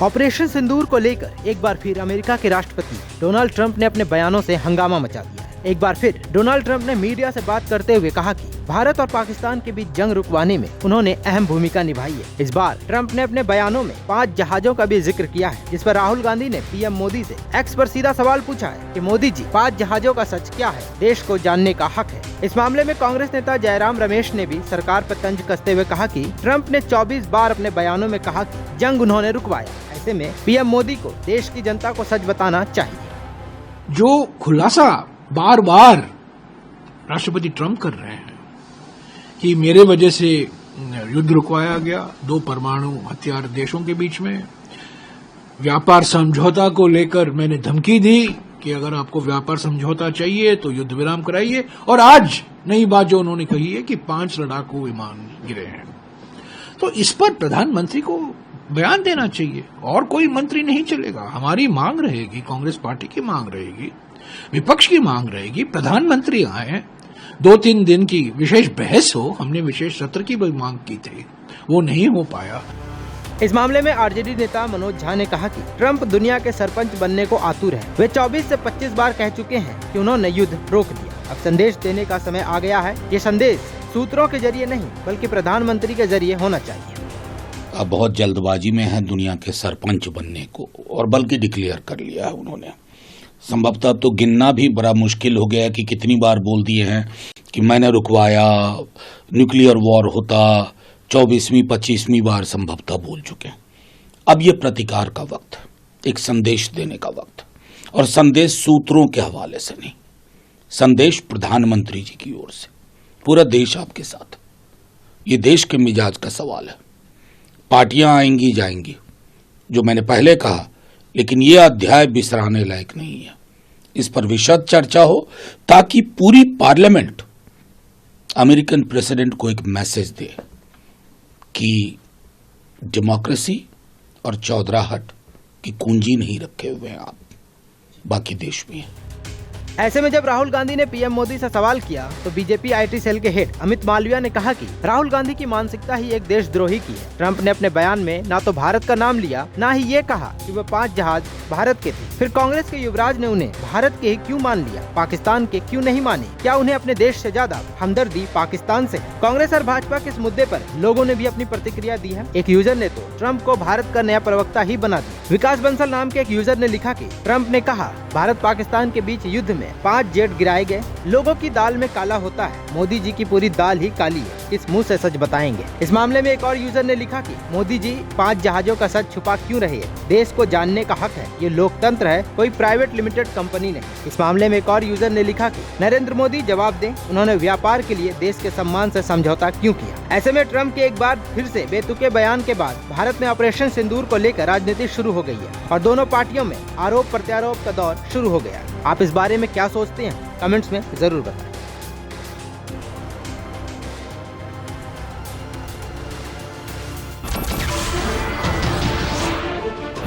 Operation सिंदूर को लेकर एक बार फिर अमेरिका के राष्ट्रपति डोनाल्ड ट्रंप ने अपने बयानों से हंगामा मचा दिया। एक बार फिर डोनाल्ड ट्रंप ने मीडिया से बात करते हुए कहा कि भारत और पाकिस्तान के बीच जंग रुकवाने में उन्होंने अहम भूमिका निभाई है। इस बार ट्रंप ने अपने बयानों में 5 जहाजों का भी जिक्र किया है, जिस पर राहुल गांधी ने पीएम मोदी से एक्स पर सीधा सवाल पूछा है कि मोदी जी 5 जहाजों का सच क्या है, देश को जानने का हक है। इस मामले में कांग्रेस नेता जयराम रमेश ने भी सरकार पर तंज कसते हुए कहा कि ट्रंप ने 24 बार अपने बयानों में कहा कि जंग उन्होंने रुकवाया। ऐसे में पीएम मोदी को देश की जनता को सच बताना चाहिए। जो खुलासा बार बार राष्ट्रपति ट्रंप कर रहे हैं कि मेरे वजह से युद्ध रुकवाया गया 2 परमाणु हथियार देशों के बीच में, व्यापार समझौता को लेकर मैंने धमकी दी कि अगर आपको व्यापार समझौता चाहिए तो युद्ध विराम कराइए, और आज नई बात जो उन्होंने कही है कि 5 लड़ाकू विमान गिरे हैं। तो इस पर प्रधानमंत्री को बयान देना चाहिए और कोई मंत्री नहीं चलेगा। हमारी मांग रहेगी, कांग्रेस पार्टी की मांग रहेगी, विपक्ष की मांग रहेगी, प्रधानमंत्री आए, 2-3 दिन की विशेष बहस हो। हमने विशेष सत्र की भी मांग की थी, वो नहीं हो पाया। इस मामले में आरजेडी नेता मनोज झा ने कहा कि ट्रंप दुनिया के सरपंच बनने को आतुर है। वे 24 से 25 बार कह चुके हैं कि उन्होंने युद्ध रोक दिया। अब संदेश देने का समय आ गया है। ये संदेश सूत्रों के जरिए नहीं बल्कि प्रधानमंत्री के जरिए होना चाहिए। अब बहुत जल्दबाजी में है दुनिया के सरपंच बनने को, और बल्कि डिक्लेयर कर लिया है उन्होंने। संभवतः तो गिनना भी बड़ा मुश्किल हो गया कि कितनी बार बोल दिए हैं कि मैंने रुकवाया, न्यूक्लियर वॉर होता, 24वीं 25वीं बार संभवतः बोल चुके हैं। अब ये प्रतिकार का वक्त है, एक संदेश देने का वक्त, और संदेश सूत्रों के हवाले से नहीं, संदेश प्रधानमंत्री जी की ओर से। पूरा देश आपके साथ, ये देश के मिजाज का सवाल है। पार्टियां आएंगी जाएंगी, जो मैंने पहले कहा, लेकिन ये अध्याय बिसराने लायक नहीं है। इस पर विशद चर्चा हो ताकि पूरी पार्लियामेंट अमेरिकन प्रेसिडेंट को एक मैसेज दे कि डेमोक्रेसी और चौधराहट की कुंजी नहीं रखे हुए हैं आप, बाकी देश में है। ऐसे में जब राहुल गांधी ने पीएम मोदी से सवाल किया तो बीजेपी आईटी सेल के हेड अमित मालविया ने कहा कि राहुल गांधी की मानसिकता ही एक देशद्रोही की है। ट्रंप ने अपने बयान में ना तो भारत का नाम लिया, ना ही ये कहा कि वह 5 जहाज भारत के थे। फिर कांग्रेस के युवराज ने उन्हें भारत के ही क्यों मान लिया, पाकिस्तान के क्यों नहीं माने? क्या उन्हें अपने देश से ज्यादा हमदर्दी पाकिस्तान से? कांग्रेस और भाजपा के इस मुद्दे पर लोगों ने भी अपनी प्रतिक्रिया दी है। एक यूजर ने तो ट्रंप को भारत का नया प्रवक्ता ही बना दिया। विकास बंसल नाम के एक यूजर ने लिखा कि ट्रंप ने कहा भारत पाकिस्तान के बीच युद्ध में 5 जेट गिराए गए। लोगों की दाल में काला होता है, मोदी जी की पूरी दाल ही काली है, किस मुंह से सच बताएंगे? इस मामले में एक और यूजर ने लिखा कि मोदी जी 5 जहाजों का सच छुपा क्यों रहे हैं? देश को जानने का हक है, ये लोकतंत्र है, कोई प्राइवेट लिमिटेड कंपनी नहीं। इस मामले में एक और यूजर ने लिखा कि नरेंद्र मोदी जवाब दें, उन्होंने व्यापार के लिए देश के सम्मान से समझौता क्यों किया? ऐसे में ट्रंप के एक बार फिर से बेतुके बयान के बाद भारत में ऑपरेशन सिंदूर को लेकर राजनीति शुरू हो गई है और दोनों पार्टियों में आरोप प्रत्यारोप का दौर शुरू हो गया। आप इस बारे में क्या सोचते हैं? कमेंट्स में जरूर बताएं।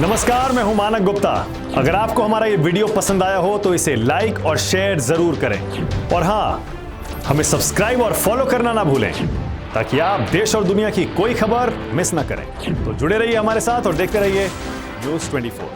नमस्कार, मैं हूं मानक गुप्ता। अगर आपको हमारा ये वीडियो पसंद आया हो तो इसे लाइक और शेयर जरूर करें, और हाँ, हमें सब्सक्राइब और फॉलो करना ना भूलें ताकि आप देश और दुनिया की कोई खबर मिस ना करें। तो जुड़े रहिए हमारे साथ और देखते रहिए न्यूज़ 24।